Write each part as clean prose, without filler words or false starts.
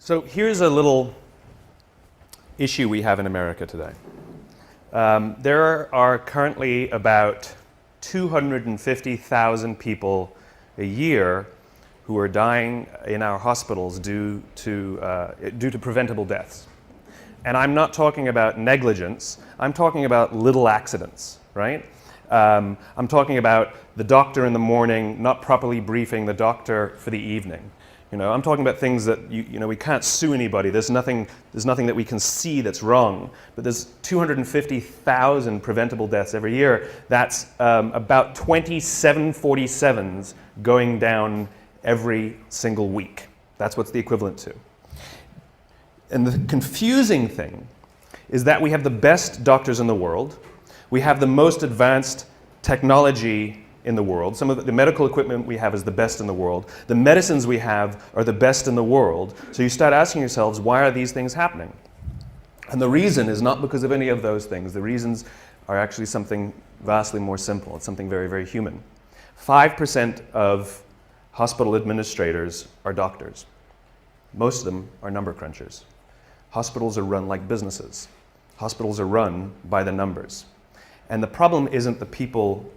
So here's a little issue we have in America today. There are currently about 250,000 people a year who are dying in our hospitals due to preventable deaths. And I'm not talking about negligence, I'm talking about little accidents, right? I'm talking about the doctor in the morning not properly briefing the doctor for the evening. You know, I'm talking about things that we can't sue anybody. There's nothing that we can see that's wrong. But there's 250,000 preventable deaths every year. That's about 20 747s going down every single week. That's what's the equivalent to. And the confusing thing is that we have the best doctors in the world. We have the most advanced technology in the world. Some of the medical equipment we have is the best in the world. The medicines we have are the best in the world. So you start asking yourselves, why are these things happening? And the reason is not because of any of those things. The reasons are actually something vastly more simple. It's something very, very human. 5% of hospital administrators are doctors. Most of them are number crunchers. Hospitals are run like businesses. Hospitals are run by the numbers. And the problem isn't the people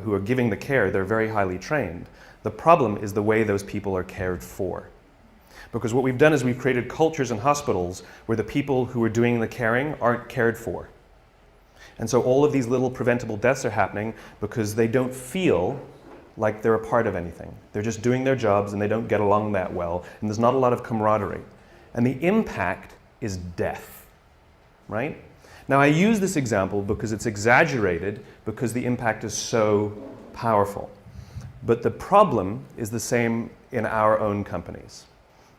who are giving the care. They're very highly trained. The problem is the way those people are cared for. Because what we've done is we've created cultures in hospitals where the people who are doing the caring aren't cared for. And so all of these little preventable deaths are happening because they don't feel like they're a part of anything. They're just doing their jobs and they don't get along that well. And there's not a lot of camaraderie. And the impact is death, right? Now, I use this example because it's exaggerated because the impact is so powerful. But the problem is the same in our own companies,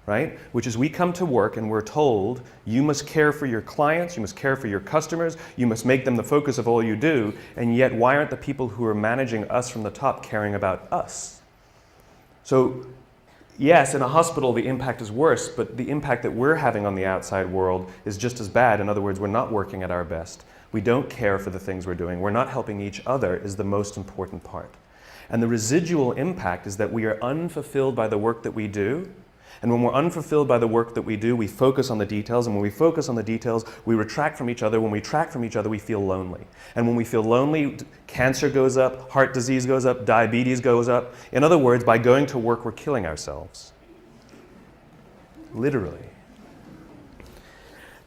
right? Which is we come to work and we're told, you must care for your clients, you must care for your customers, you must make them the focus of all you do, and yet why aren't the people who are managing us from the top caring about us? So, yes, in a hospital the impact is worse, but the impact that we're having on the outside world is just as bad. In other words, we're not working at our best. We don't care for the things we're doing. We're not helping each other is the most important part. And the residual impact is that we are unfulfilled by the work that we do. And when we're unfulfilled by the work that we do, we focus on the details. And when we focus on the details, we retract from each other. When we retract from each other, we feel lonely. And when we feel lonely, cancer goes up, heart disease goes up, diabetes goes up. In other words, by going to work, we're killing ourselves. Literally.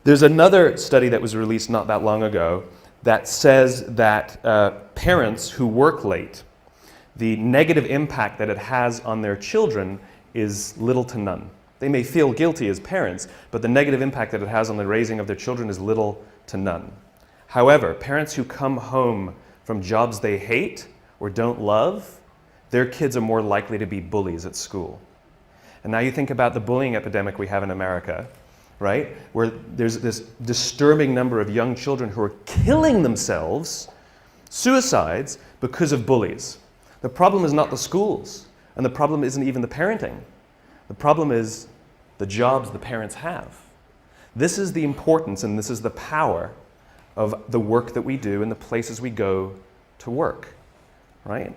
There's another study that was released not that long ago that says that parents who work late, the negative impact that it has on their children is little to none. They may feel guilty as parents, but the negative impact that it has on the raising of their children is little to none. However, parents who come home from jobs they hate or don't love, their kids are more likely to be bullies at school. And now you think about the bullying epidemic we have in America, right? Where there's this disturbing number of young children who are killing themselves, suicides, because of bullies. The problem is not the schools. And the problem isn't even the parenting. The problem is the jobs the parents have. This is the importance and this is the power of the work that we do and the places we go to work, right?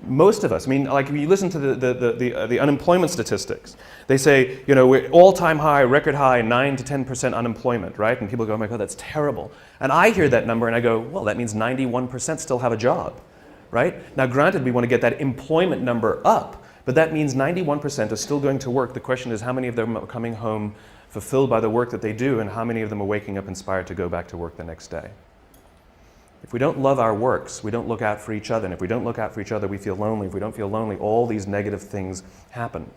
Most of us, I mean, like if you listen to the unemployment statistics, they say, you know, we're all-time high, record high, 9 to 10% unemployment, right? And people go, oh my God, that's terrible. And I hear that number and I go, well, that means 91% still have a job. Right? Now, granted, we want to get that employment number up, but that means 91% are still going to work. The question is how many of them are coming home fulfilled by the work that they do, and how many of them are waking up inspired to go back to work the next day? If we don't love our works, we don't look out for each other, and if we don't look out for each other, we feel lonely. If we don't feel lonely, all these negative things happen.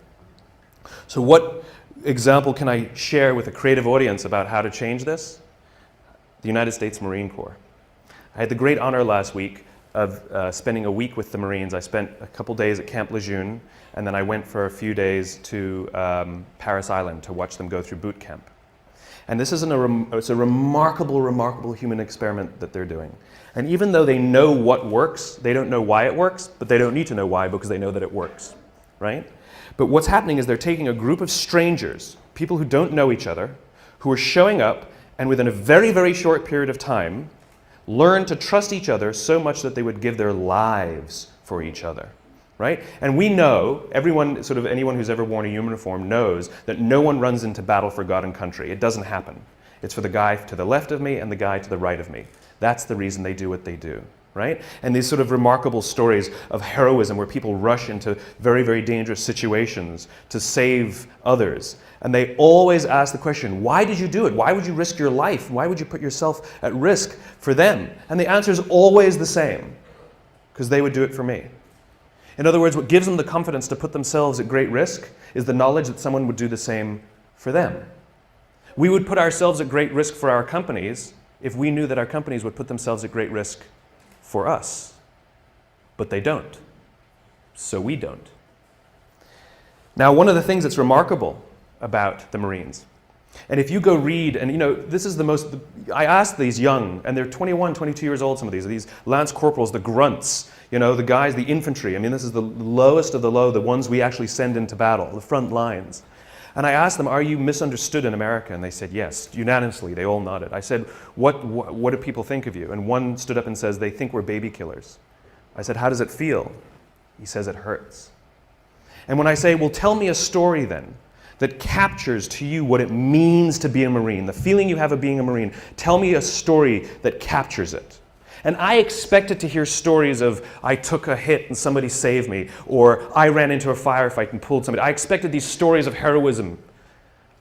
So what example can I share with a creative audience about how to change this? The United States Marine Corps. I had the great honor last week of spending a week with the Marines. I spent a couple days at Camp Lejeune, and then I went for a few days to Paris Island to watch them go through boot camp. And this is it's a remarkable, remarkable human experiment that they're doing. And even though they know what works, they don't know why it works, but they don't need to know why because they know that it works, right? But what's happening is they're taking a group of strangers, people who don't know each other, who are showing up, and within a very, very short period of time, learn to trust each other so much that they would give their lives for each other. right? And we know, anyone who's ever worn a uniform knows that no one runs into battle for God and country. It doesn't happen. It's for the guy to the left of me and the guy to the right of me. That's the reason they do what they do, right? And these sort of remarkable stories of heroism where people rush into very, very dangerous situations to save others. And they always ask the question, why did you do it? Why would you risk your life? Why would you put yourself at risk for them? And the answer is always the same, because they would do it for me. In other words, what gives them the confidence to put themselves at great risk is the knowledge that someone would do the same for them. We would put ourselves at great risk for our companies if we knew that our companies would put themselves at great risk for us. But they don't. So we don't. Now, one of the things that's remarkable about the Marines, and if you go read, and this is I asked these young, and they're 21, 22 years old, some of these lance corporals, the grunts, the guys, the infantry. This is the lowest of the low, the ones we actually send into battle, the front lines. And I asked them, are you misunderstood in America? And they said, yes, unanimously. They all nodded. I said, what do people think of you? And one stood up and says, they think we're baby killers. I said, how does it feel? He says, it hurts. And when I say, well, tell me a story then that captures to you what it means to be a Marine, the feeling you have of being a Marine, tell me a story that captures it. And I expected to hear stories of, I took a hit and somebody saved me, or I ran into a firefight and pulled somebody. I expected these stories of heroism.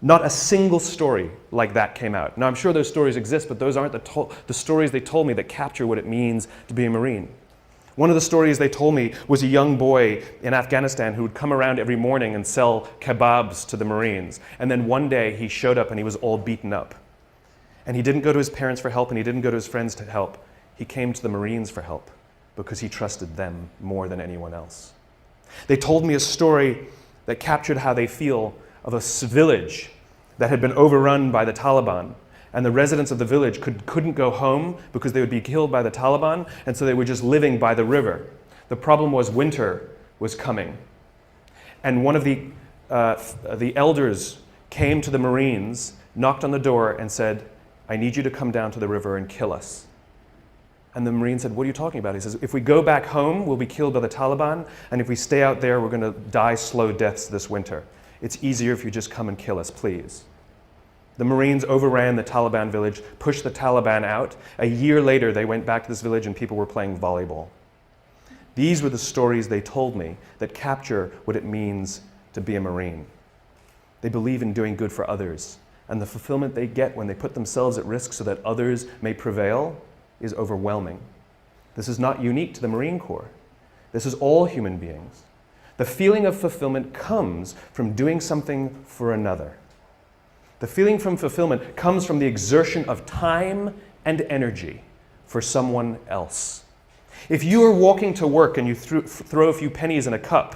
Not a single story like that came out. Now, I'm sure those stories exist, but those aren't the stories they told me that capture what it means to be a Marine. One of the stories they told me was a young boy in Afghanistan who would come around every morning and sell kebabs to the Marines. And then one day he showed up and he was all beaten up. And he didn't go to his parents for help and he didn't go to his friends to help. He came to the Marines for help because he trusted them more than anyone else. They told me a story that captured how they feel of a village that had been overrun by the Taliban, and the residents of the village couldn't go home because they would be killed by the Taliban, and so they were just living by the river. The problem was winter was coming. And one of the elders came to the Marines, knocked on the door and said, I need you to come down to the river and kill us. And the Marine said, what are you talking about? He says, if we go back home, we'll be killed by the Taliban, and if we stay out there, we're going to die slow deaths this winter. It's easier if you just come and kill us, please. The Marines overran the Taliban village, pushed the Taliban out. A year later, they went back to this village and people were playing volleyball. These were the stories they told me that capture what it means to be a Marine. They believe in doing good for others, and the fulfillment they get when they put themselves at risk so that others may prevail is overwhelming. This is not unique to the Marine Corps. This is all human beings. The feeling of fulfillment comes from doing something for another. The feeling from fulfillment comes from the exertion of time and energy for someone else. If you are walking to work and you throw a few pennies in a cup,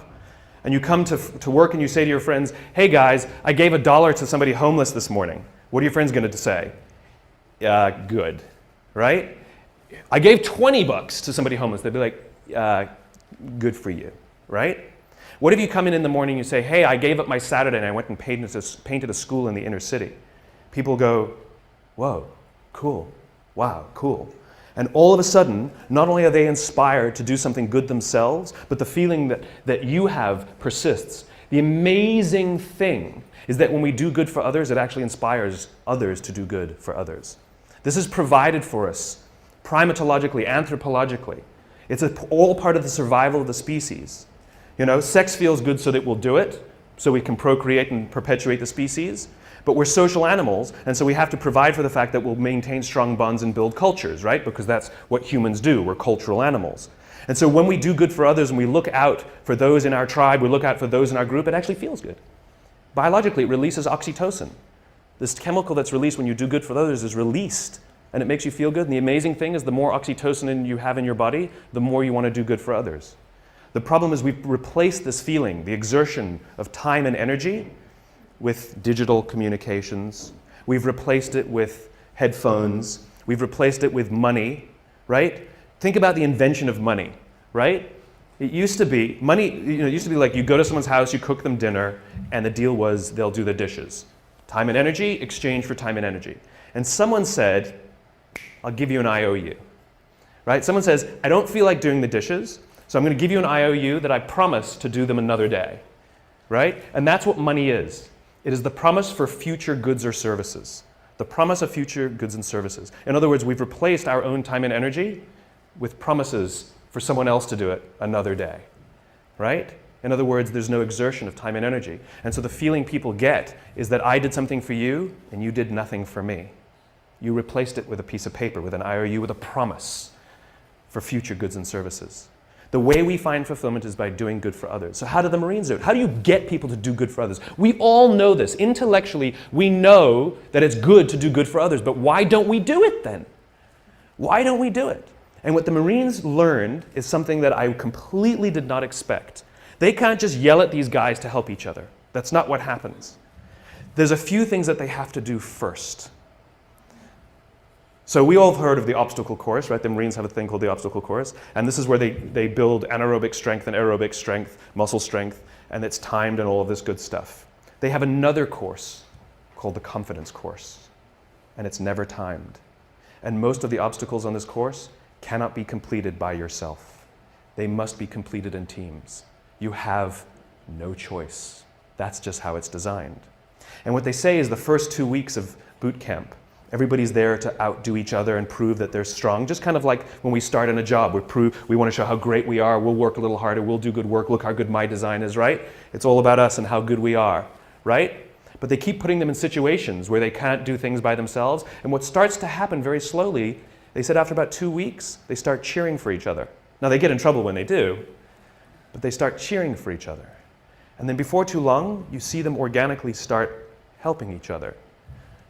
and you come to work and you say to your friends, hey guys, I gave $1 to somebody homeless this morning. What are your friends going to say? Good, right? I gave $20 to somebody homeless. They'd be like, good for you, right? What if you come in the morning and you say, hey, I gave up my Saturday and I went and painted a school in the inner city? People go, whoa, cool, wow, cool. And all of a sudden, not only are they inspired to do something good themselves, but the feeling that you have persists. The amazing thing is that when we do good for others, it actually inspires others to do good for others. This is provided for us primatologically, anthropologically. It's all part of the survival of the species. Sex feels good so that we'll do it, so we can procreate and perpetuate the species. But we're social animals, and so we have to provide for the fact that we'll maintain strong bonds and build cultures, right? Because that's what humans do. We're cultural animals. And so when we do good for others and we look out for those in our tribe, we look out for those in our group, it actually feels good. Biologically, it releases oxytocin. This chemical that's released when you do good for others is released, and it makes you feel good. And the amazing thing is the more oxytocin you have in your body, the more you want to do good for others. The problem is we've replaced this feeling, the exertion of time and energy, with digital communications. We've replaced it with headphones. We've replaced it with money, right? Think about the invention of money, right? It used to be, money, it used to be like you go to someone's house, you cook them dinner, and the deal was they'll do the dishes. Time and energy, exchange for time and energy. And someone said, I'll give you an IOU, right? Someone says, I don't feel like doing the dishes, So I'm going to give you an IOU that I promise to do them another day, right? And that's what money is. It is the promise for future goods or services. The promise of future goods and services. In other words, we've replaced our own time and energy with promises for someone else to do it another day, right? In other words, there's no exertion of time and energy. And so the feeling people get is that I did something for you and you did nothing for me. You replaced it with a piece of paper, with an IOU, with a promise for future goods and services. The way we find fulfillment is by doing good for others. So how do the Marines do it? How do you get people to do good for others? We all know this. Intellectually, we know that it's good to do good for others, but why don't we do it then? Why don't we do it? And what the Marines learned is something that I completely did not expect. They can't just yell at these guys to help each other. That's not what happens. There's a few things that they have to do first. So we all have heard of the obstacle course, right? The Marines have a thing called the obstacle course. And this is where they build anaerobic strength and aerobic strength, muscle strength, and it's timed and all of this good stuff. They have another course called the confidence course, and it's never timed. And most of the obstacles on this course cannot be completed by yourself. They must be completed in teams. You have no choice. That's just how it's designed. And what they say is the first 2 weeks of boot camp, everybody's there to outdo each other and prove that they're strong. Just kind of like when we start in a job, we want to show how great we are, we'll work a little harder, we'll do good work, look how good my design is, right? It's all about us and how good we are, right? But they keep putting them in situations where they can't do things by themselves. And what starts to happen very slowly, they said after about 2 weeks, they start cheering for each other. Now they get in trouble when they do, but they start cheering for each other. And then before too long, you see them organically start helping each other.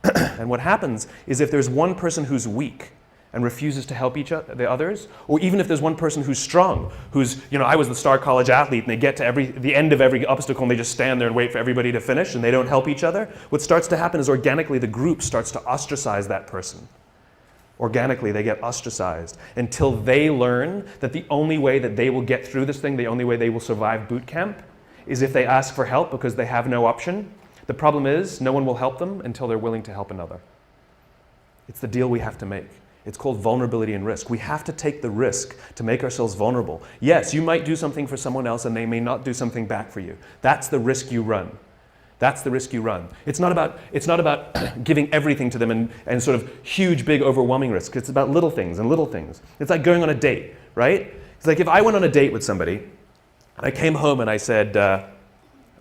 And what happens is if there's one person who's weak and refuses to help the others, or even if there's one person who's strong, who's, I was the star college athlete, and they get to the end of every obstacle and they just stand there and wait for everybody to finish and they don't help each other, what starts to happen is organically the group starts to ostracize that person. Organically, they get ostracized until they learn that the only way that they will get through this thing, the only way they will survive boot camp, is if they ask for help because they have no option. The problem is, no one will help them until they're willing to help another. It's the deal we have to make. It's called vulnerability and risk. We have to take the risk to make ourselves vulnerable. Yes, you might do something for someone else and they may not do something back for you. That's the risk you run. That's the risk you run. It's not about giving everything to them and sort of huge, big, overwhelming risks. It's about little things and little things. It's like going on a date, right? It's like if I went on a date with somebody, and I came home and I said,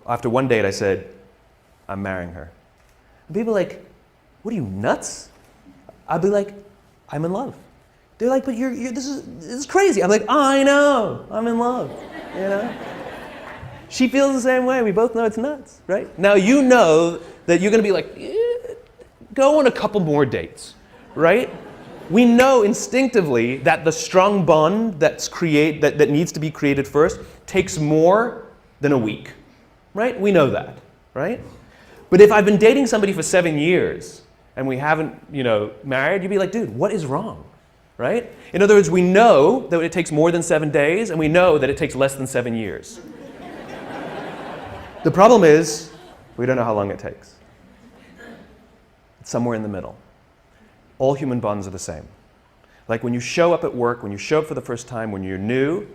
after one date I said, I'm marrying her. And people are like, what are you, nuts? I'd be like, I'm in love. They're like, but this is crazy. I'm like, I know, I'm in love, She feels the same way. We both know it's nuts, right? Now you know that you're going to be like, go on a couple more dates, right? We know instinctively that the strong bond that needs to be created first takes more than a week, right? We know that, right? But if I've been dating somebody for 7 years and we haven't, married, you'd be like, dude, what is wrong, right? In other words, we know that it takes more than 7 days and we know that it takes less than 7 years. The problem is, we don't know how long it takes. It's somewhere in the middle. All human bonds are the same. Like when you show up at work, when you show up for the first time, when you're new,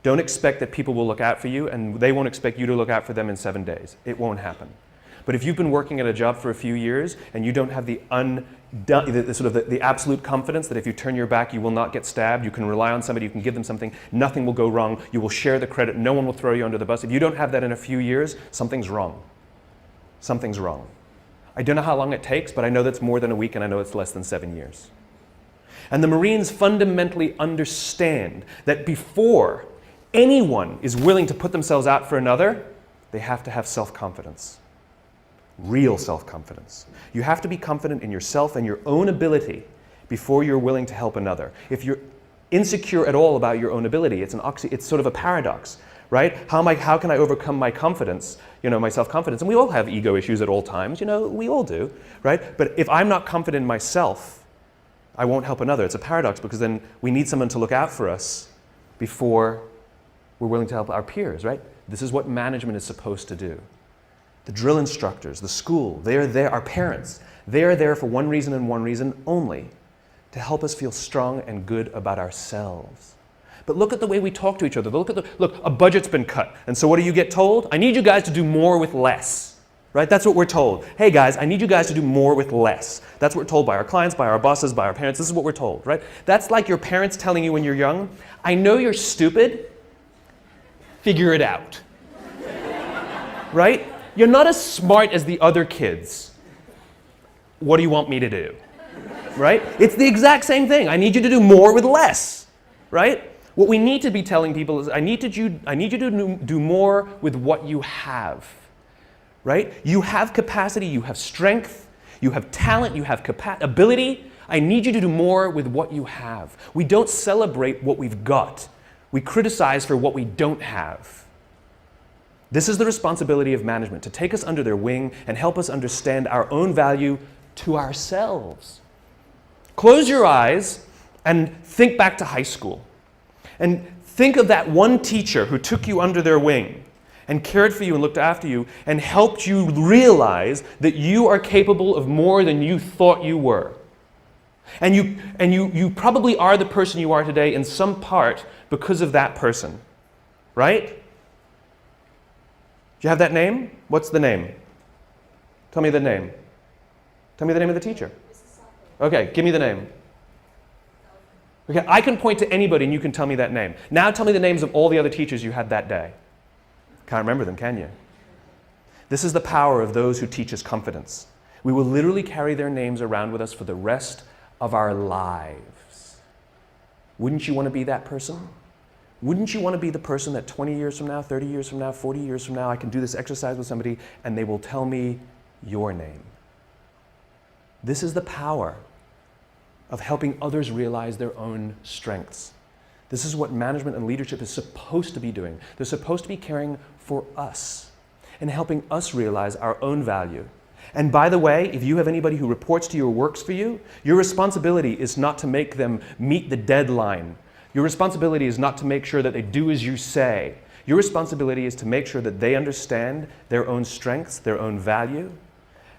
don't expect that people will look out for you and they won't expect you to look out for them in 7 days. It won't happen. But if you've been working at a job for a few years and you don't have the absolute confidence that if you turn your back you will not get stabbed, you can rely on somebody, you can give them something, nothing will go wrong, you will share the credit, no one will throw you under the bus. If you don't have that in a few years, something's wrong. Something's wrong. I don't know how long it takes, but I know that's more than a week and I know it's less than 7 years. And the Marines fundamentally understand that before anyone is willing to put themselves out for another, they have to have self-confidence. Real self-confidence. You have to be confident in yourself and your own ability before you're willing to help another. If you're insecure at all about your own ability, it's sort of a paradox, right? How can I overcome my confidence, my self-confidence? And we all have ego issues at all times, we all do, right? But if I'm not confident in myself, I won't help another. It's a paradox because then we need someone to look out for us before we're willing to help our peers, right? This is what management is supposed to do. The drill instructors, the school, they're there, our parents, they are there for one reason and one reason only, to help us feel strong and good about ourselves. But look at the way we talk to each other. Look, a budget's been cut. And so what do you get told? I need you guys to do more with less. Right? That's what we're told. Hey guys, I need you guys to do more with less. That's what we're told by our clients, by our bosses, by our parents. This is what we're told, right? That's like your parents telling you when you're young, I know you're stupid, figure it out. Right? You're not as smart as the other kids. What do you want me to do? Right? It's the exact same thing. I need you to do more with less. Right? What we need to be telling people is, I need you to do more with what you have. Right? You have capacity, you have strength, you have talent, you have ability. I need you to do more with what you have. We don't celebrate what we've got. We criticize for what we don't have. This is the responsibility of management, to take us under their wing and help us understand our own value to ourselves. Close your eyes and think back to high school. And think of that one teacher who took you under their wing and cared for you and looked after you and helped you realize that you are capable of more than you thought you were. And you probably are the person you are today in some part because of that person. Right? Do you have that name? What's the name? Tell me the name. Tell me the name of the teacher. Okay, give me the name. Okay, I can point to anybody and you can tell me that name. Now tell me the names of all the other teachers you had that day. Can't remember them, can you? This is the power of those who teach us confidence. We will literally carry their names around with us for the rest of our lives. Wouldn't you want to be that person? Wouldn't you want to be the person that 20 years from now, 30 years from now, 40 years from now, I can do this exercise with somebody and they will tell me your name? This is the power of helping others realize their own strengths. This is what management and leadership is supposed to be doing. They're supposed to be caring for us and helping us realize our own value. And by the way, if you have anybody who reports to you or works for you, your responsibility is not to make them meet the deadline. Your responsibility is not to make sure that they do as you say. Your responsibility is to make sure that they understand their own strengths, their own value,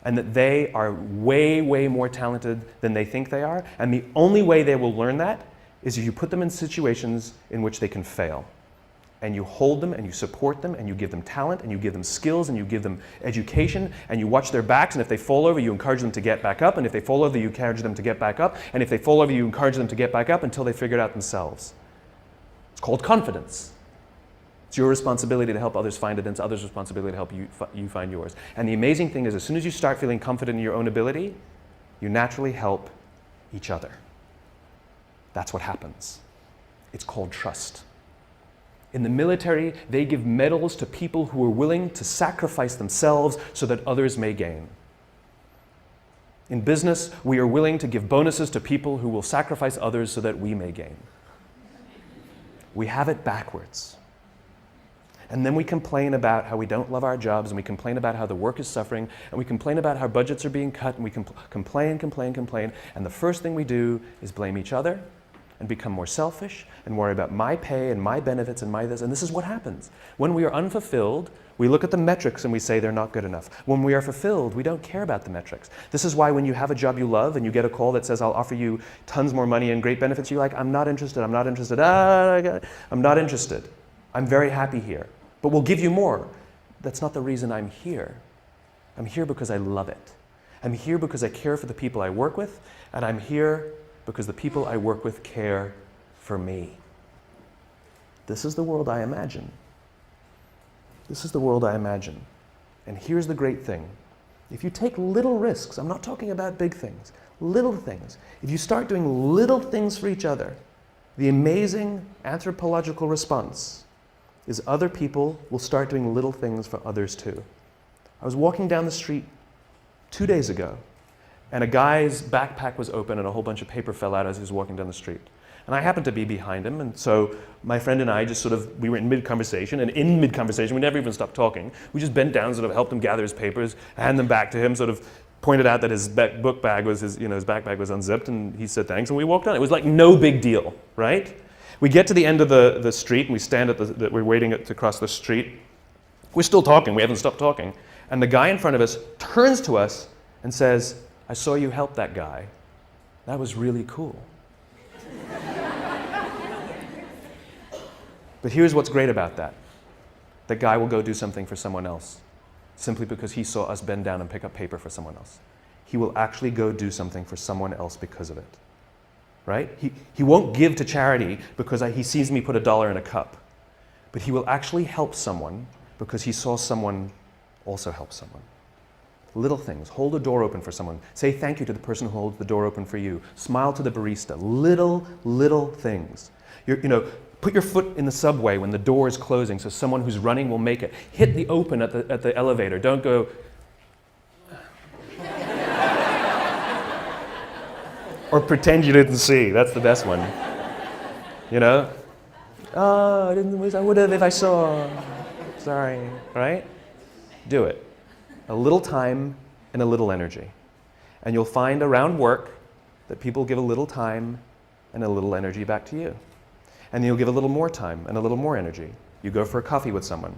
and that they are way, way more talented than they think they are. And the only way they will learn that is if you put them in situations in which they can fail. And you hold them and you support them and you give them talent and you give them skills and you give them education and you watch their backs, and if they fall over, you encourage them to get back up, and if they fall over, you encourage them to get back up, and if they fall over, you encourage them to get back up until they figure it out themselves. It's called confidence. It's your responsibility to help others find it, and it's others' responsibility to help you find yours. And the amazing thing is, as soon as you start feeling confident in your own ability, you naturally help each other. That's what happens. It's called trust. In the military, they give medals to people who are willing to sacrifice themselves so that others may gain. In business, we are willing to give bonuses to people who will sacrifice others so that we may gain. We have it backwards. And then we complain about how we don't love our jobs, and we complain about how the work is suffering, and we complain about how budgets are being cut, and we complain, and the first thing we do is blame each other and become more selfish and worry about my pay and my benefits and my this, and this is what happens. When we are unfulfilled, we look at the metrics and we say they're not good enough. When we are fulfilled, we don't care about the metrics. This is why when you have a job you love and you get a call that says, I'll offer you tons more money and great benefits, you're like, I'm not interested, I'm not interested, I'm not interested. I'm very happy here, but we'll give you more. That's not the reason I'm here. I'm here because I love it. I'm here because I care for the people I work with, and I'm here because the people I work with care for me. This is the world I imagine. This is the world I imagine. And here's the great thing. If you take little risks, I'm not talking about big things, little things. If you start doing little things for each other, the amazing anthropological response is other people will start doing little things for others too. I was walking down the street 2 days ago, and a guy's backpack was open and a whole bunch of paper fell out as he was walking down the street. And I happened to be behind him, and so my friend and I just we were in mid-conversation, and in mid-conversation, we never even stopped talking. We just bent down, sort of helped him gather his papers, hand them back to him, sort of pointed out that his book bag was, his backpack was unzipped, and he said thanks, and we walked on. It was like no big deal, right? We get to the end of the street, and we stand we're waiting to cross the street. We're still talking, we haven't stopped talking, and the guy in front of us turns to us and says, I saw you help that guy. That was really cool. But here's what's great about that. That guy will go do something for someone else simply because he saw us bend down and pick up paper for someone else. He will actually go do something for someone else because of it. Right? He won't give to charity because he sees me put $1 in a cup. But he will actually help someone because he saw someone also help someone. Little things. Hold a door open for someone. Say thank you to the person who holds the door open for you. Smile to the barista. Little things. Put your foot in the subway when the door is closing so someone who's running will make it. Hit the open at the elevator. Don't go... Or pretend you didn't see. That's the best one. Oh, I would have if I saw. Sorry, right? Do it. A little time and a little energy. And you'll find around work that people give a little time and a little energy back to you. And you'll give a little more time and a little more energy. You go for a coffee with someone.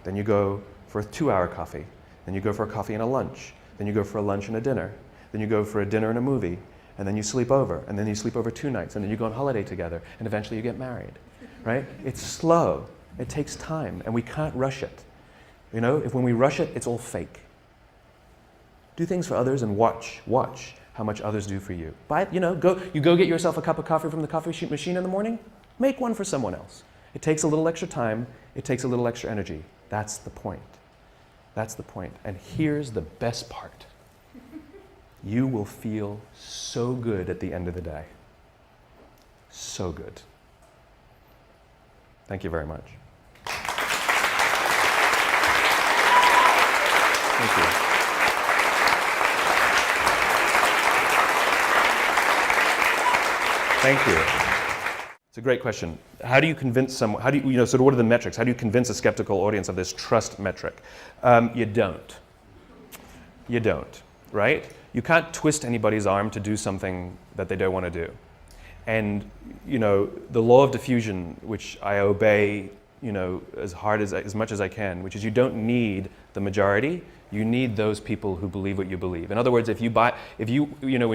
Then you go for a 2-hour coffee. Then you go for a coffee and a lunch. Then you go for a lunch and a dinner. Then you go for a dinner and a movie. And then you sleep over. And then you sleep over 2 nights. And then you go on holiday together. And eventually you get married. Right? It's slow. It takes time. And we can't rush it. If when we rush it, it's all fake. Do things for others and watch how much others do for you. Go get yourself a cup of coffee from the coffee machine in the morning. Make one for someone else. It takes a little extra time. It takes a little extra energy. That's the point. That's the point. And here's the best part. You will feel so good at the end of the day. So good. Thank you very much. Thank you. Thank you. It's a great question. How do you convince someone, what are the metrics? How do you convince a skeptical audience of this trust metric? You don't. You don't, right? You can't twist anybody's arm to do something that they don't want to do. And, the law of diffusion, which I obey, as much as I can, which is you don't need the majority, you need those people who believe what you believe. In other words, when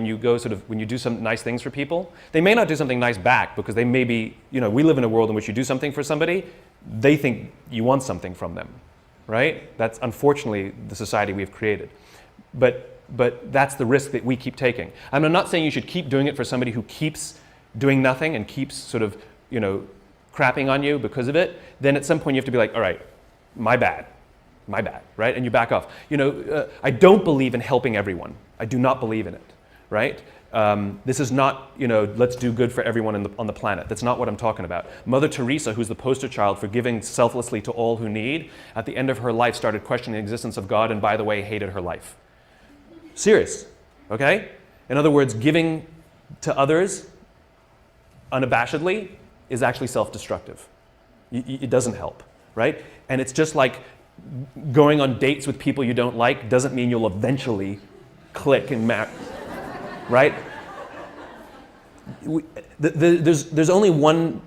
you do some nice things for people, they may not do something nice back because they may be, we live in a world in which you do something for somebody, they think you want something from them, right? That's unfortunately the society we've created. But that's the risk that we keep taking. And I'm not saying you should keep doing it for somebody who keeps doing nothing and keeps sort of, crapping on you because of it. Then at some point you have to be like, all right, my bad, right? And you back off. I don't believe in helping everyone. I do not believe in it, right? This is not, let's do good for everyone on the planet. That's not what I'm talking about. Mother Teresa, who's the poster child for giving selflessly to all who need, at the end of her life started questioning the existence of God and, by the way, hated her life. Serious, okay? In other words, giving to others unabashedly is actually self-destructive. It doesn't help, right? And it's just like going on dates with people you don't like doesn't mean you'll eventually click and match, right? There's only one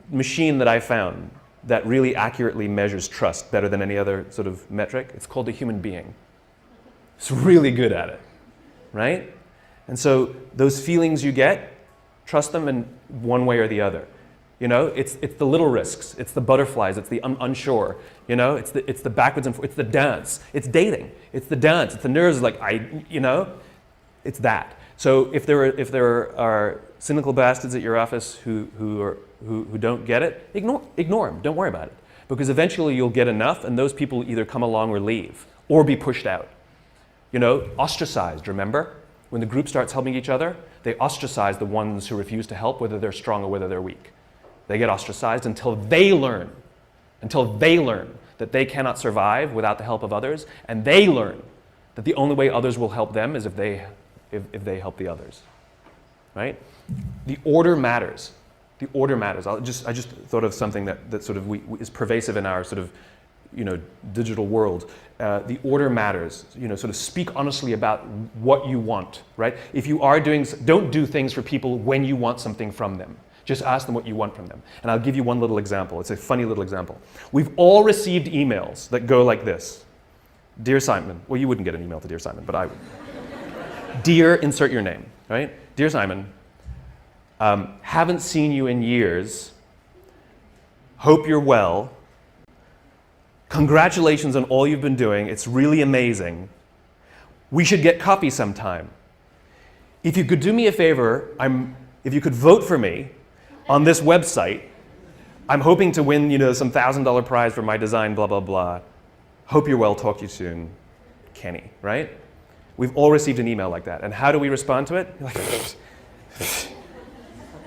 machine that I found that really accurately measures trust better than any other sort of metric. It's called a human being. It's really good at it, right? And so those feelings you get, trust them in one way or the other. It's the little risks, it's the butterflies, it's the unsure. It's the backwards and forwards, it's the dance, it's dating, it's the dance, it's the nerves. It's that. So if there are cynical bastards at your office who don't get it, ignore them. Don't worry about it, because eventually you'll get enough, and those people either come along or leave or be pushed out. Ostracized. Remember, when the group starts helping each other, they ostracize the ones who refuse to help, whether they're strong or whether they're weak. They get ostracized until they learn that they cannot survive without the help of others, and they learn that the only way others will help them is if they help the others, right? The order matters. The order matters. I just thought of something that sort of is pervasive in our sort of digital world. The order matters. Sort of speak honestly about what you want, right? If you are don't do things for people when you want something from them. Just ask them what you want from them. And I'll give you one little example. It's a funny little example. We've all received emails that go like this. Dear Simon. Well, you wouldn't get an email to Dear Simon, but I would. Dear, insert your name, right? Dear Simon, haven't seen you in years. Hope you're well. Congratulations on all you've been doing. It's really amazing. We should get coffee sometime. If you could do me a favor, if you could vote for me on this website, I'm hoping to win, some $1,000 prize for my design, blah, blah, blah. Hope you're well, talk to you soon, Kenny, right? We've all received an email like that. And how do we respond to it?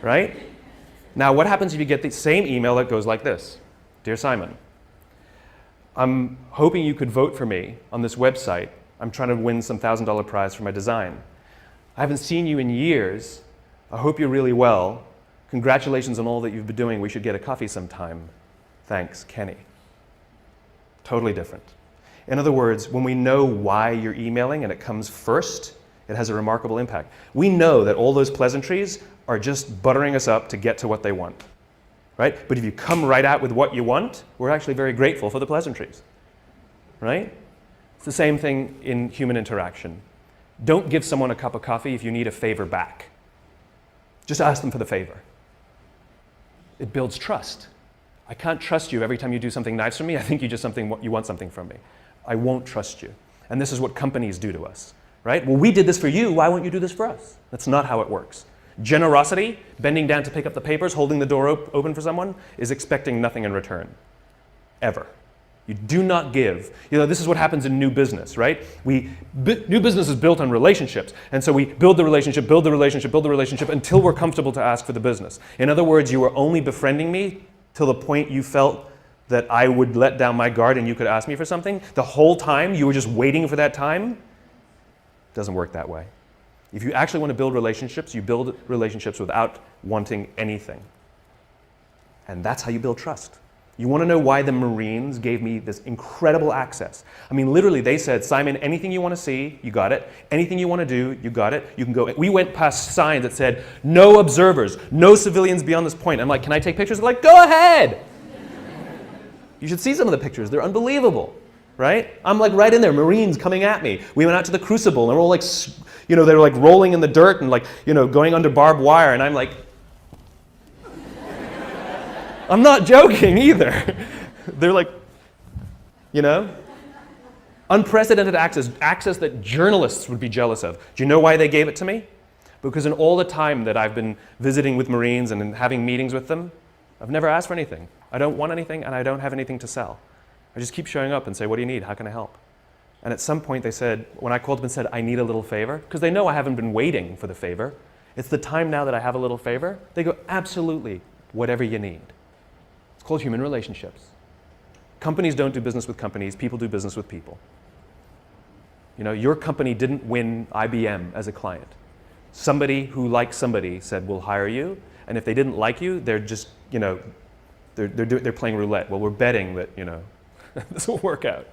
Right? Now, what happens if you get the same email that goes like this? Dear Simon, I'm hoping you could vote for me on this website. I'm trying to win some $1,000 prize for my design. I haven't seen you in years. I hope you're really well. Congratulations on all that you've been doing. We should get a coffee sometime. Thanks, Kenny. Totally different. In other words, when we know why you're emailing and it comes first, it has a remarkable impact. We know that all those pleasantries are just buttering us up to get to what they want, right? But if you come right out with what you want, we're actually very grateful for the pleasantries, right? It's the same thing in human interaction. Don't give someone a cup of coffee if you need a favor back. Just ask them for the favor. It builds trust. I can't trust you every time you do something nice for me. I think you want something from me. I won't trust you. And this is what companies do to us, right? Well, we did this for you. Why won't you do this for us? That's not how it works. Generosity, bending down to pick up the papers, holding the door open for someone, is expecting nothing in return, ever. You do not give. This is what happens in new business, right? New business is built on relationships, and so we build the relationship until we're comfortable to ask for the business. In other words, you were only befriending me till the point you felt that I would let down my guard and you could ask me for something. The whole time you were just waiting for that time. It doesn't work that way. If you actually want to build relationships, you build relationships without wanting anything. And that's how you build trust. You want to know why the Marines gave me this incredible access? I mean, literally, they said, Simon, anything you want to see, you got it. Anything you want to do, you got it. You can go. We went past signs that said, no observers, no civilians beyond this point. I'm like, can I take pictures? They're like, go ahead. You should see some of the pictures. They're unbelievable, right? I'm like right in there, Marines coming at me. We went out to the Crucible, and they're all like, they were like rolling in the dirt and like, going under barbed wire, and I'm like, I'm not joking either. They're like, unprecedented access that journalists would be jealous of. Do you know why they gave it to me? Because in all the time that I've been visiting with Marines and having meetings with them, I've never asked for anything. I don't want anything, and I don't have anything to sell. I just keep showing up and say, what do you need? How can I help? And at some point they said, when I called them and said, I need a little favor, because they know I haven't been waiting for the favor. It's the time now that I have a little favor. They go, absolutely, whatever you need. It's called human relationships. Companies don't do business with companies. People do business with people. Your company didn't win IBM as a client. Somebody who likes somebody said, we'll hire you. And if they didn't like you, they're just, they're playing roulette. Well, we're betting that, this will work out.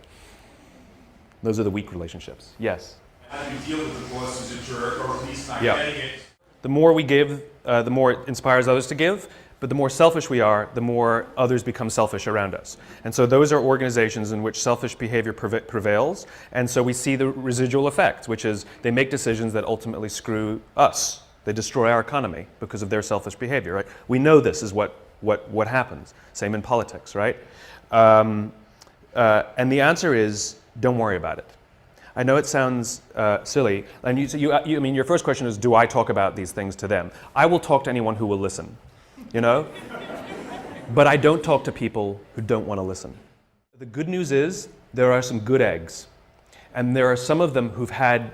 Those are the weak relationships. Yes? How do you deal with the boss who's a jerk or at least not getting it? The more we give, the more it inspires others to give. But the more selfish we are, the more others become selfish around us. And so those are organizations in which selfish behavior prevails. And so we see the residual effect, which is they make decisions that ultimately screw us. They destroy our economy because of their selfish behavior, right? We know this is what happens. Same in politics, right? And the answer is, don't worry about it. I know it sounds silly. And your first question is, do I talk about these things to them? I will talk to anyone who will listen. But I don't talk to people who don't want to listen. The good news is there are some good eggs. And there are some of them who've had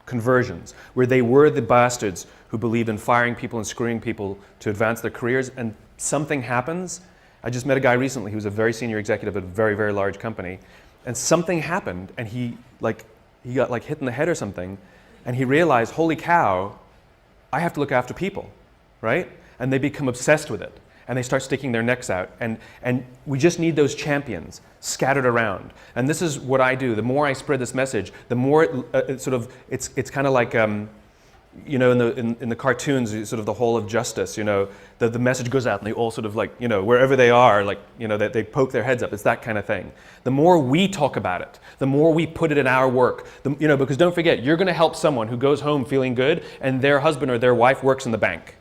conversions, where they were the bastards who believed in firing people and screwing people to advance their careers, and something happens. I just met a guy recently who was a very senior executive at a very, very large company, and something happened, and he got hit in the head or something, and he realized, holy cow, I have to look after people, right? And they become obsessed with it, and they start sticking their necks out, and we just need those champions scattered around. And this is what I do. The more I spread this message, the more it's kind of like in the cartoons, sort of the Hall of Justice. The message goes out, and they all sort of wherever they are, they poke their heads up. It's that kind of thing. The more we talk about it, the more we put it in our work. Because don't forget, you're going to help someone who goes home feeling good, and their husband or their wife works in the bank.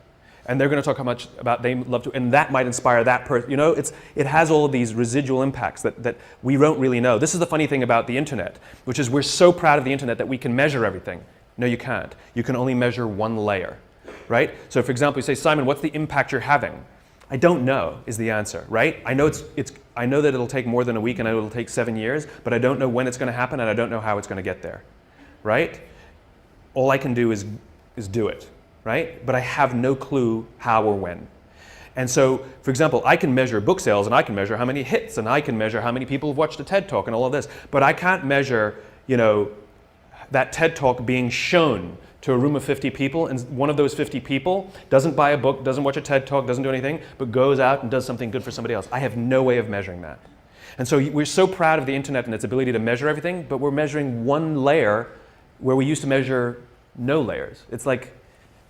And they're going to talk how much about they love to, and that might inspire that person. You know, it has all of these residual impacts that we don't really know. This is the funny thing about the internet, which is we're so proud of the internet that we can measure everything. No, you can't. You can only measure one layer, right? So for example, you say, Simon, what's the impact you're having? I don't know is the answer, right? I know I know that it'll take more than a week and I know it'll take 7 years, but I don't know when it's going to happen and I don't know how it's going to get there, right? All I can do is do it, right? But I have no clue how or when. And so, for example, I can measure book sales and I can measure how many hits and I can measure how many people have watched a TED Talk and all of this, but I can't measure, you know, that TED Talk being shown to a room of 50 people, and one of those 50 people doesn't buy a book, doesn't watch a TED Talk, doesn't do anything, but goes out and does something good for somebody else. I have no way of measuring that. And so we're so proud of the internet and its ability to measure everything, but we're measuring one layer where we used to measure no layers. It's like,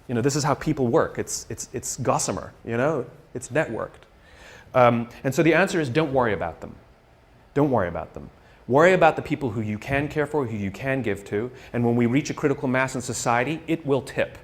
you know, this is how people work. It's gossamer, you know, it's networked. And so the answer is don't worry about them. Don't worry about them. Worry about the people who you can care for, who you can give to, and when we reach a critical mass in society, it will tip,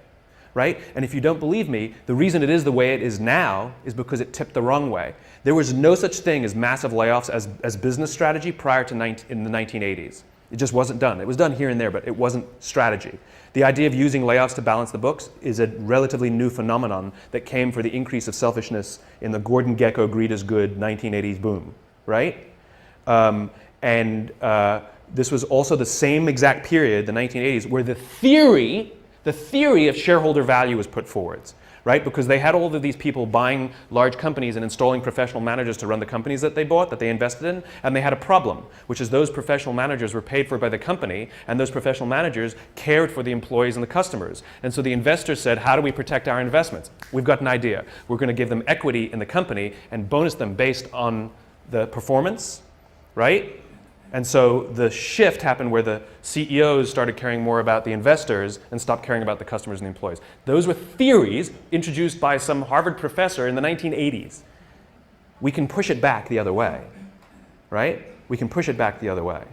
right? And if you don't believe me, the reason it is the way it is now is because it tipped the wrong way. There was no such thing as massive layoffs as business strategy prior to in the 1980s. It just wasn't done. It was done here and there, but it wasn't strategy. The idea of using layoffs to balance the books is a relatively new phenomenon that came for the increase of selfishness in the Gordon Gekko greed is good 1980s boom, right? This was also the same exact period, the 1980s, where the theory of shareholder value was put forwards, right? Because they had all of these people buying large companies and installing professional managers to run the companies that they bought, that they invested in, and they had a problem, which is those professional managers were paid for by the company, and those professional managers cared for the employees and the customers. And so the investors said, how do we protect our investments? We've got an idea. We're going to give them equity in the company and bonus them based on the performance, right? And so the shift happened where the CEOs started caring more about the investors and stopped caring about the customers and the employees. Those were theories introduced by some Harvard professor in the 1980s. We can push it back the other way, right? We can push it back the other way.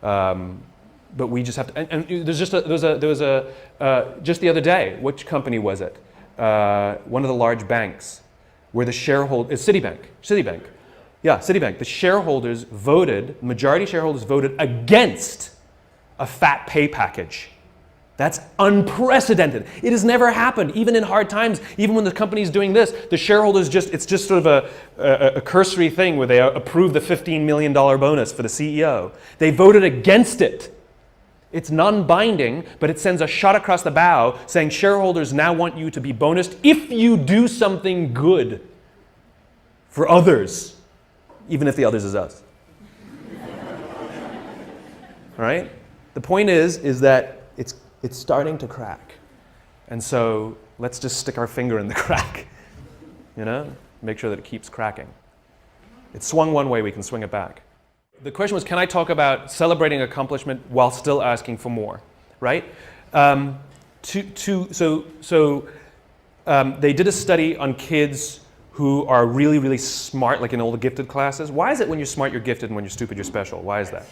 But we just have to, and there was just the other day, which company was it? One of the large banks where the shareholder, Citibank. Yeah, Citibank. The shareholders voted, majority shareholders voted against a fat pay package. That's unprecedented. It has never happened, even in hard times, even when the company is doing this, the shareholders it's just sort of a cursory thing where they approve the $15 million bonus for the CEO. They voted against it. It's non-binding, but it sends a shot across the bow saying shareholders now want you to be bonused if you do something good for others. Even if the others is us. All right? The point is that it's starting to crack. And so let's just stick our finger in the crack, you know? Make sure that it keeps cracking. It swung one way, we can swing it back. The question was, can I talk about celebrating accomplishment while still asking for more, right? They did a study on kids who are really, really smart, like in all the gifted classes. Why is it when you're smart, you're gifted, and when you're stupid, you're special? Why is that?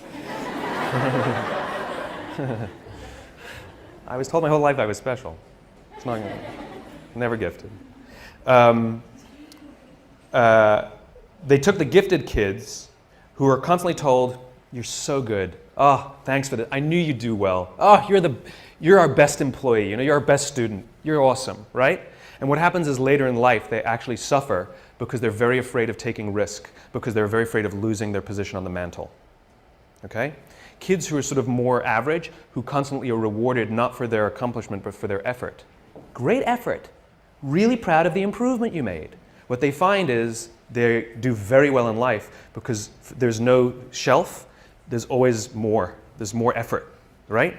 I was told my whole life I was special. It's not, never gifted. They took the gifted kids who were constantly told, you're so good. Oh, thanks for that. I knew you'd do well. Oh, you're our best employee. You know, you're our best student. You're awesome, right? And what happens is later in life, they actually suffer because they're very afraid of taking risk, because they're very afraid of losing their position on the mantle. Okay? Kids who are sort of more average, who constantly are rewarded not for their accomplishment, but for their effort. Great effort. Really proud of the improvement you made. What they find is they do very well in life because there's no shelf, there's always more. There's more effort, right?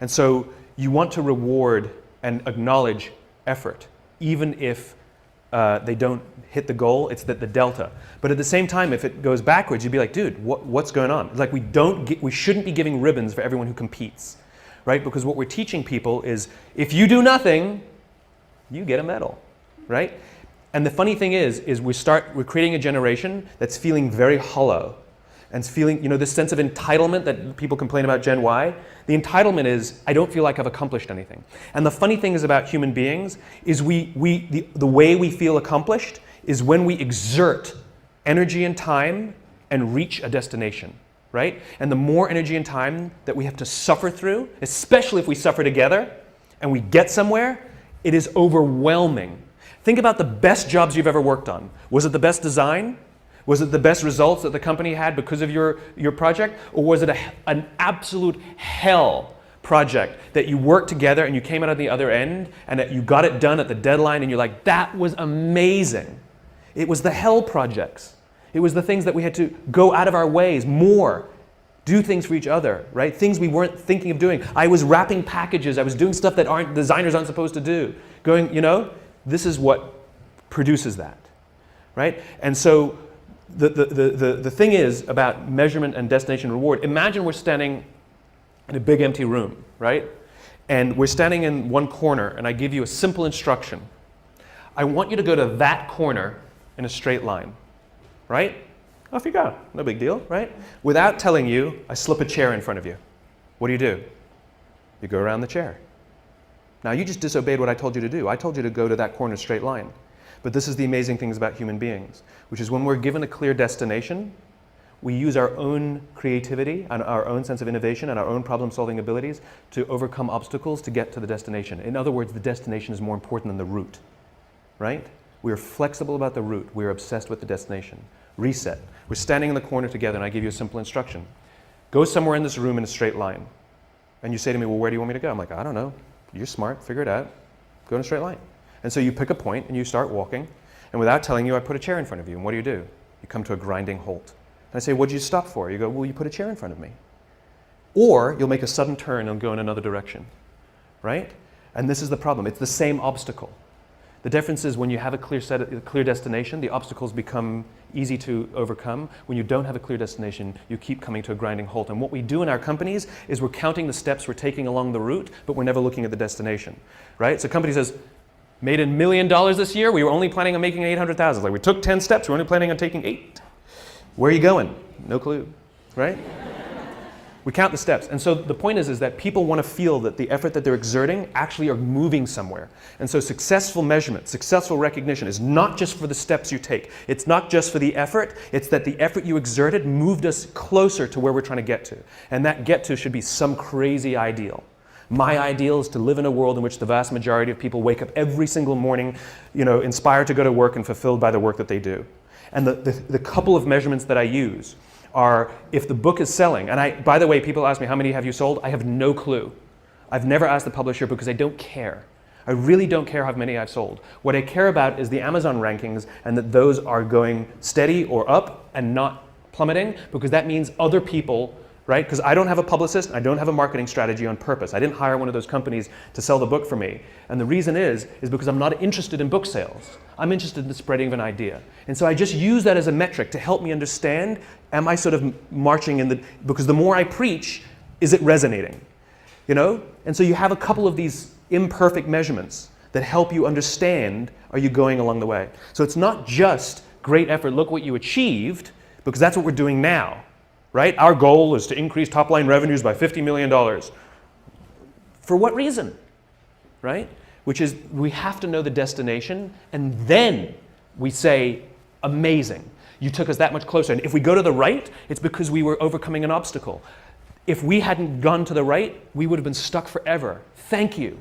And so you want to reward and acknowledge effort. Even if they don't hit the goal, it's the delta. But at the same time, if it goes backwards, you'd be like, dude, what's going on? It's like we shouldn't be giving ribbons for everyone who competes, right? Because what we're teaching people is, if you do nothing, you get a medal, right? And the funny thing is we're creating a generation that's feeling very hollow and feeling, this sense of entitlement that people complain about Gen Y. The entitlement is, I don't feel like I've accomplished anything. And the funny thing is about human beings is the way we feel accomplished is when we exert energy and time and reach a destination, right? And the more energy and time that we have to suffer through, especially if we suffer together and we get somewhere, it is overwhelming. Think about the best jobs you've ever worked on. Was it the best design? Was it the best results that the company had because of your project? Or was it an absolute hell project that you worked together and you came out at the other end and that you got it done at the deadline and you're like, that was amazing. It was the hell projects. It was the things that we had to go out of our ways more, do things for each other, right? Things we weren't thinking of doing. I was wrapping packages. I was doing stuff that designers aren't supposed to do. This is what produces that, right? And so the thing is about measurement and destination reward. Imagine we're standing in a big empty room, right? And we're standing in one corner, and I give you a simple instruction. I want you to go to that corner in a straight line, right? Off you go, no big deal, right? Without telling you, I slip a chair in front of you. What do? You go around the chair. Now you just disobeyed what I told you to do. I told you to go to that corner straight line. But this is the amazing things about human beings, which is when we're given a clear destination, we use our own creativity and our own sense of innovation and our own problem-solving abilities to overcome obstacles to get to the destination. In other words, the destination is more important than the route, right? We are flexible about the route. We are obsessed with the destination. Reset. We're standing in the corner together and I give you a simple instruction. Go somewhere in this room in a straight line. And you say to me, well, where do you want me to go? I'm like, I don't know. You're smart. Figure it out. Go in a straight line. And so you pick a point and you start walking. And without telling you, I put a chair in front of you. And what do? You come to a grinding halt. And I say, what did you stop for? You go, well, you put a chair in front of me. Or you'll make a sudden turn and go in another direction, right? And this is the problem. It's the same obstacle. The difference is when you have a clear destination, the obstacles become easy to overcome. When you don't have a clear destination, you keep coming to a grinding halt. And what we do in our companies is we're counting the steps we're taking along the route, but we're never looking at the destination, right? So a company says, made $1 million this year, we were only planning on making 800,000. Like we took 10 steps, we're only planning on taking 8. Where are you going? No clue, right? We count the steps. And so the point is that people want to feel that the effort that they're exerting actually are moving somewhere. And so successful measurement, successful recognition is not just for the steps you take. It's not just for the effort. It's that the effort you exerted moved us closer to where we're trying to get to. And that get to should be some crazy ideal. My ideal is to live in a world in which the vast majority of people wake up every single morning, inspired to go to work and fulfilled by the work that they do. And the couple of measurements that I use are if the book is selling, and by the way, people ask me, how many have you sold? I have no clue. I've never asked the publisher because I don't care. I really don't care how many I've sold. What I care about is the Amazon rankings and that those are going steady or up and not plummeting, because that means other people, right? Because I don't have a publicist, I don't have a marketing strategy on purpose. I didn't hire one of those companies to sell the book for me. And the reason is because I'm not interested in book sales. I'm interested in the spreading of an idea. And so I just use that as a metric to help me understand, am I sort of marching in because the more I preach, is it resonating? And so you have a couple of these imperfect measurements that help you understand, are you going along the way? So it's not just great effort, look what you achieved, because that's what we're doing now. Right? Our goal is to increase top-line revenues by $50 million. For what reason? Right? Which is, we have to know the destination, and then we say, amazing. You took us that much closer. And if we go to the right, it's because we were overcoming an obstacle. If we hadn't gone to the right, we would have been stuck forever. Thank you.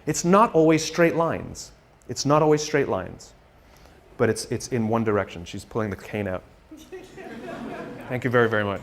It's not always straight lines. It's not always straight lines. But it's in one direction. She's pulling the cane out. Thank you very, very much.